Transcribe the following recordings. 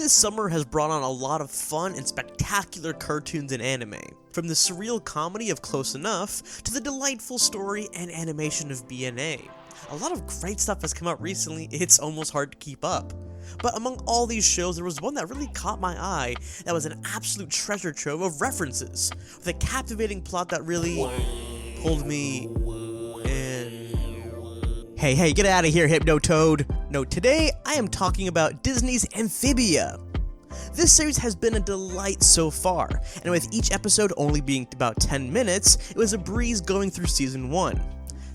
This summer has brought on a lot of fun and spectacular cartoons and anime, from the surreal comedy of Close Enough to the delightful story and animation of BNA. A lot of great stuff has come out recently, it's almost hard to keep up. But among all these shows, there was one that really caught my eye that was an absolute treasure trove of references, with a captivating plot that really pulled me in. Hey, get out of here, Hypnotoad! No, today I am talking about Disney's Amphibia. This series has been a delight so far, and with each episode only being about 10 minutes, it was a breeze going through season 1.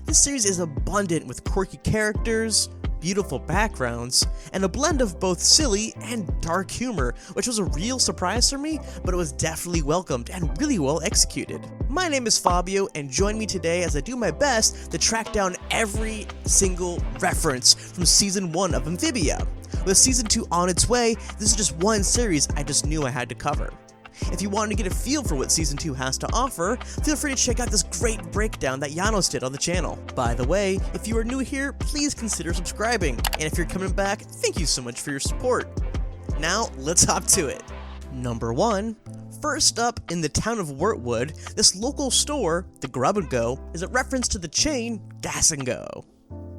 This series is abundant with quirky characters, beautiful backgrounds, and a blend of both silly and dark humor, which was a real surprise for me, but it was definitely welcomed and really well executed. My name is Fabio, and join me today as I do my best to track down every single reference from season 1 of Amphibia. With season 2 on its way, this is just one series I just knew I had to cover. If you want to get a feel for what Season 2 has to offer, feel free to check out this great breakdown that Janos did on the channel. By the way, if you are new here, please consider subscribing, and if you're coming back, thank you so much for your support. Now, let's hop to it. Number 1. First up, in the town of Wurtwood, this local store, the Grub & Go, is a reference to the chain Gas & Go.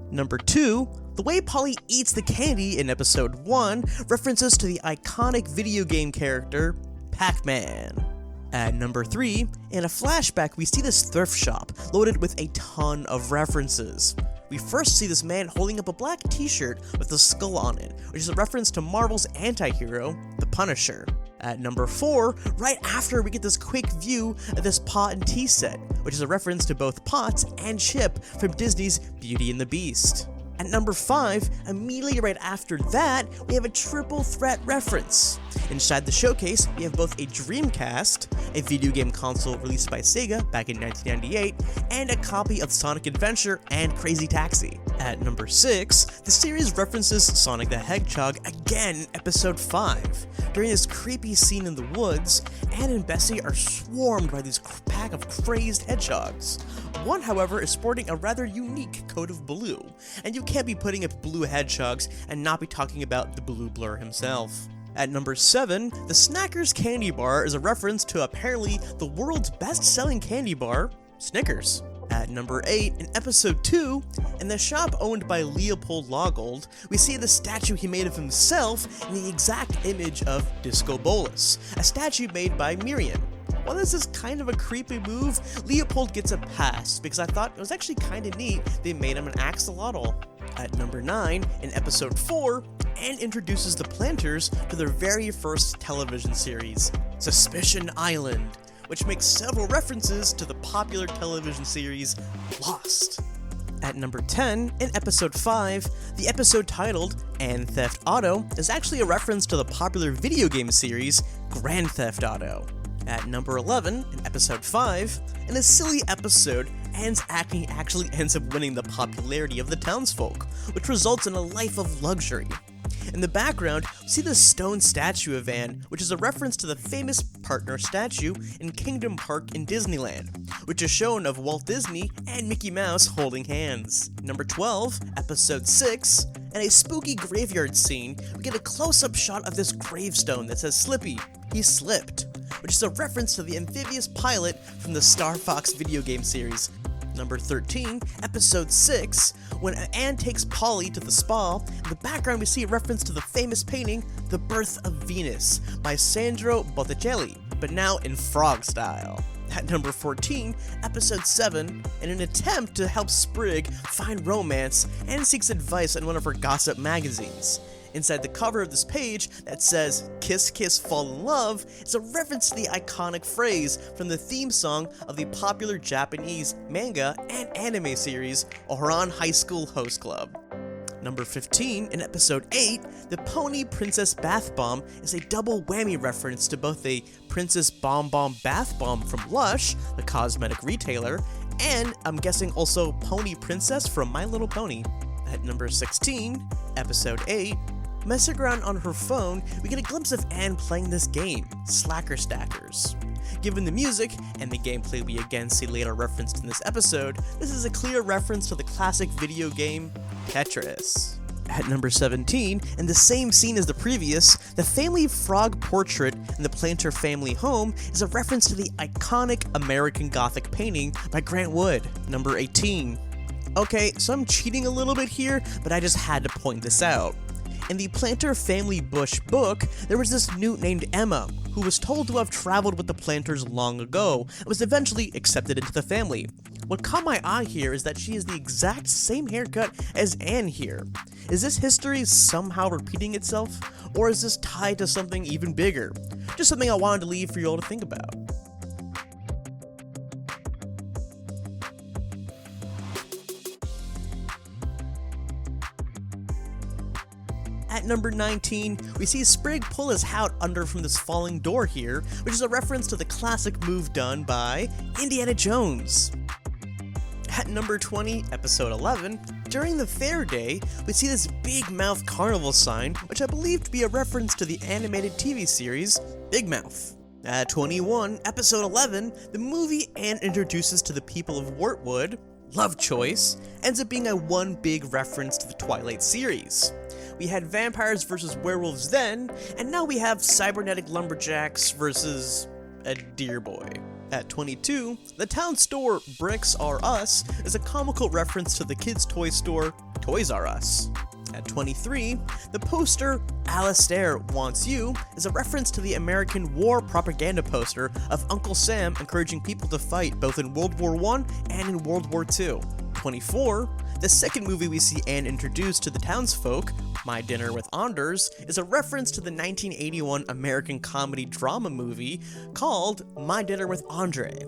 Number 2. The way Polly eats the candy in episode 1 references to the iconic video game character, Pac-Man. At number 3, in a flashback we see this thrift shop loaded with a ton of references. We first see this man holding up a black t-shirt with a skull on it, which is a reference to Marvel's anti-hero, the Punisher. At number 4, right after we get this quick view of this pot and tea set, which is a reference to both Potts and Chip from Disney's Beauty and the Beast. At number 5, immediately right after that, we have a triple threat reference. Inside the showcase, we have both a Dreamcast, a video game console released by Sega back in 1998, and a copy of Sonic Adventure and Crazy Taxi. At number 6, the series references Sonic the Hedgehog again in episode 5. During this creepy scene in the woods, Anne and Bessie are swarmed by this pack of crazed hedgehogs. One, however, is sporting a rather unique coat of blue, and you can't be putting up blue hedgehogs and not be talking about the Blue Blur himself. At number 7, the Snackers candy bar is a reference to apparently the world's best-selling candy bar, Snickers. At number 8, in episode 2, in the shop owned by Leopold Logold, we see the statue he made of himself in the exact image of Disco Bolus, a statue made by Miriam. While this is kind of a creepy move, Leopold gets a pass because I thought it was actually kind of neat they made him an axolotl. At number 9, in episode 4, Anne introduces the Planters to their very first television series, Suspicion Island, which makes several references to the popular television series Lost. At number 10, in episode 5, the episode titled Anne Theft Auto is actually a reference to the popular video game series Grand Theft Auto. At number 11, in episode 5, in a silly episode, Anne's acting actually ends up winning the popularity of the townsfolk, which results in a life of luxury. In the background, we see the stone statue of Anne, which is a reference to the famous partner statue in Kingdom Park in Disneyland, which is shown of Walt Disney and Mickey Mouse holding hands. Number 12, episode 6, in a spooky graveyard scene, we get a close-up shot of this gravestone that says Slippy, he slipped, which is a reference to the amphibious pilot from the Star Fox video game series. Number 13, episode 6, when Anne takes Polly to the spa, in the background we see a reference to the famous painting, The Birth of Venus, by Sandro Botticelli, but now in frog style. At number 14, episode 7, in an attempt to help Sprig find romance, Anne seeks advice on one of her gossip magazines. Inside the cover of this page that says, Kiss Kiss Fall in Love, is a reference to the iconic phrase from the theme song of the popular Japanese manga and anime series Ouran High School Host Club. Number 15, in episode 8, the Pony Princess Bath Bomb is a double whammy reference to both a Princess Bomb Bomb Bath Bomb from Lush, the cosmetic retailer, and I'm guessing also Pony Princess from My Little Pony. At number 16, episode 8, messing around on her phone, we get a glimpse of Anne playing this game, Slacker Stackers. Given the music, and the gameplay we again see later referenced in this episode, this is a clear reference to the classic video game, Tetris. At number 17, in the same scene as the previous, the family frog portrait in the Planter family home is a reference to the iconic American Gothic painting by Grant Wood. Number 18. Okay, so I'm cheating a little bit here, but I just had to point this out. In the Planter family bush book, there was this newt named Emma, who was told to have traveled with the Planters long ago, and was eventually accepted into the family. What caught my eye here is that she has the exact same haircut as Anne here. Is this history somehow repeating itself, or is this tied to something even bigger? Just something I wanted to leave for you all to think about. At number 19, we see Sprig pull his hat under from this falling door here, which is a reference to the classic move done by Indiana Jones. At number 20, episode 11, during the fair day, we see this big mouth carnival sign, which I believe to be a reference to the animated TV series Big Mouth. At 21, episode 11, the movie Anne introduces to the people of Wortwood, Love Choice, ends up being a one big reference to the Twilight series. We had vampires versus werewolves then, and now we have cybernetic lumberjacks versus a deer boy. At 22, the town store Bricks R Us is a comical reference to the kids' toy store Toys R Us. At 23, the poster Alistair Wants You is a reference to the American war propaganda poster of Uncle Sam encouraging people to fight both in World War I and in World War II. 24, the second movie we see Anne introduced to the townsfolk, My Dinner with Anders, is a reference to the 1981 American comedy drama movie called My Dinner with Andre.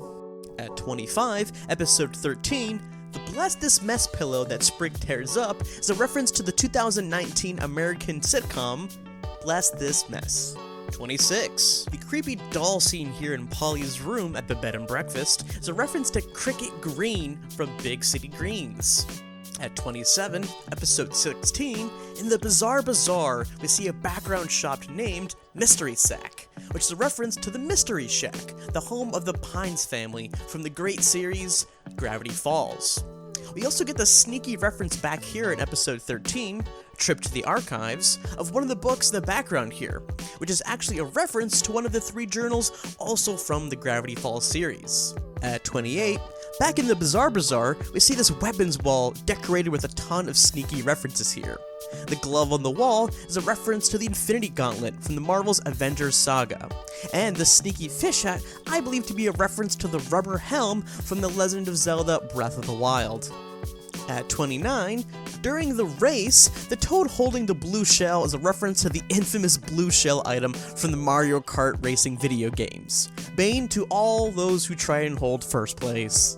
At 25, episode 13, the Bless This Mess pillow that Sprig tears up is a reference to the 2019 American sitcom Bless This Mess. 26. The creepy doll scene here in Polly's room at the bed and breakfast is a reference to Cricket Green from Big City Greens. At 27, episode 16, in the Bizarre Bazaar, we see a background shop named Mystery Sack, which is a reference to the Mystery Shack, the home of the Pines family from the great series Gravity Falls. We also get the sneaky reference back here in episode 13, Trip to the Archives, of one of the books in the background here, which is actually a reference to one of the 3 journals also from the Gravity Falls series. At 28, back in the Bizarre Bazaar, we see this weapons wall decorated with a ton of sneaky references here. The glove on the wall is a reference to the Infinity Gauntlet from the Marvel's Avengers saga, and the sneaky fish hat I believe to be a reference to the rubber helm from The Legend of Zelda Breath of the Wild. At 29, during the race, the toad holding the blue shell is a reference to the infamous blue shell item from the Mario Kart racing video games. Bane to all those who try and hold first place.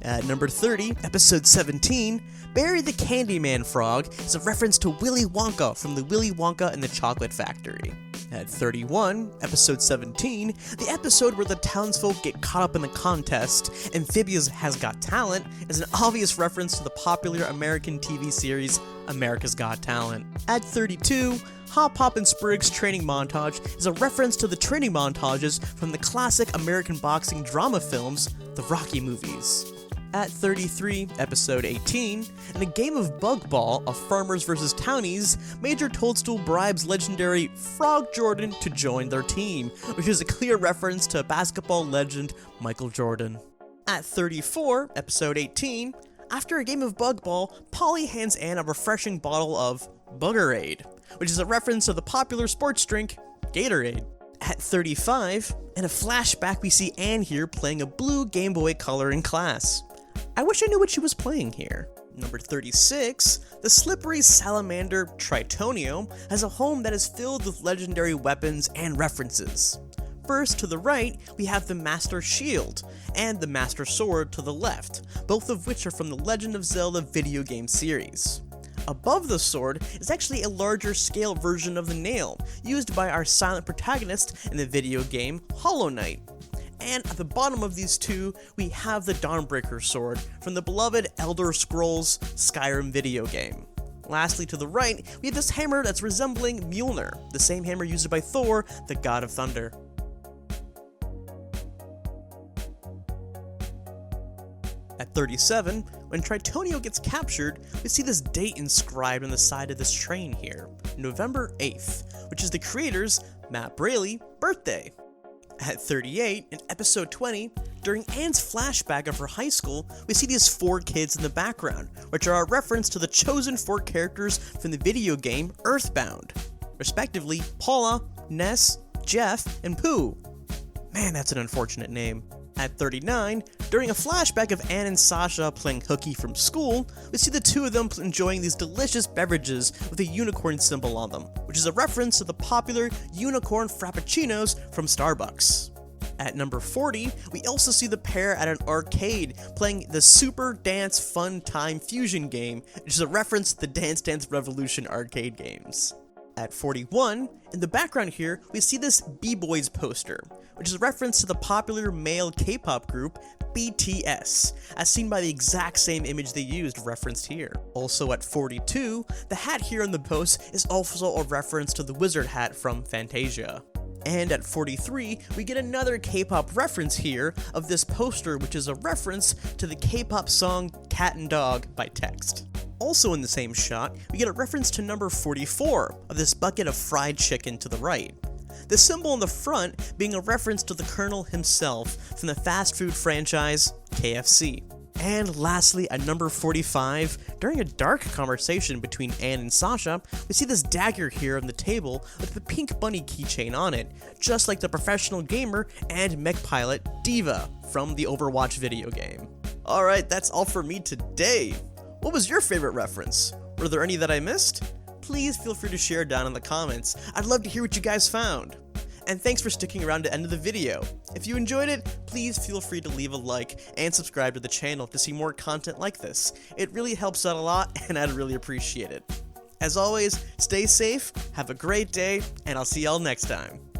At number 30, episode 17, Barry the Candyman Frog is a reference to Willy Wonka from the Willy Wonka and the Chocolate Factory. At 31, episode 17, the episode where the townsfolk get caught up in the contest, Amphibia's Has Got Talent, is an obvious reference to the popular American TV series America's Got Talent. At 32, Hop Hop and Sprig's training montage is a reference to the training montages from the classic American boxing drama films, the Rocky movies. At 33, episode 18, in a game of bug ball of farmers vs. townies, Major Toadstool bribes legendary Frog Jordan to join their team, which is a clear reference to basketball legend Michael Jordan. At 34, episode 18, after a game of bug ball, Polly hands Anne a refreshing bottle of Buggerade, which is a reference to the popular sports drink Gatorade. At 35, in a flashback we see Anne here playing a blue Game Boy Color in class. I wish I knew what she was playing here. Number 36, the slippery salamander Tritonio has a home that is filled with legendary weapons and references. First, to the right, we have the Master Shield, and the Master Sword to the left, both of which are from the Legend of Zelda video game series. Above the sword is actually a larger scale version of the nail, used by our silent protagonist in the video game Hollow Knight. And at the bottom of these two, we have the Dawnbreaker sword from the beloved Elder Scrolls Skyrim video game. Lastly, to the right, we have this hammer that's resembling Mjolnir, the same hammer used by Thor, the god of thunder. At At 37, when Tritonio gets captured, we see this date inscribed on the side of this train here, November 8th, which is the creator's, Matt Braley, birthday. At 38, in episode 20, during Anne's flashback of her high school, we see these 4 kids in the background, which are a reference to the chosen 4 characters from the video game Earthbound, respectively Paula, Ness, Jeff, and Pooh. Man, that's an unfortunate name. At 39, during a flashback of Anne and Sasha playing hooky from school, we see the 2 of them enjoying these delicious beverages with a unicorn symbol on them, which is a reference to the popular unicorn frappuccinos from Starbucks. At number 40, we also see the pair at an arcade playing the Super Dance Fun Time Fusion game, which is a reference to the Dance Dance Revolution arcade games. At 41, in the background here, we see this B-Boys poster, which is a reference to the popular male K-pop group BTS, as seen by the exact same image they used referenced here. Also at 42, the hat here on the post is also a reference to the wizard hat from Fantasia. And at 43, we get another K-pop reference here of this poster, which is a reference to the K-pop song Cat and Dog by Text. Also in the same shot, we get a reference to number 44 of this bucket of fried chicken to the right. The symbol on the front being a reference to the Colonel himself from the fast food franchise KFC. And lastly, at number 45, during a dark conversation between Anne and Sasha, we see this dagger here on the table with the pink bunny keychain on it, just like the professional gamer and mech pilot Diva from the Overwatch video game. Alright, that's all for me today. What was your favorite reference? Were there any that I missed? Please feel free to share down in the comments. I'd love to hear what you guys found. And thanks for sticking around to the end of the video. If you enjoyed it, please feel free to leave a like and subscribe to the channel to see more content like this. It really helps out a lot, and I'd really appreciate it. As always, stay safe, have a great day, and I'll see y'all next time.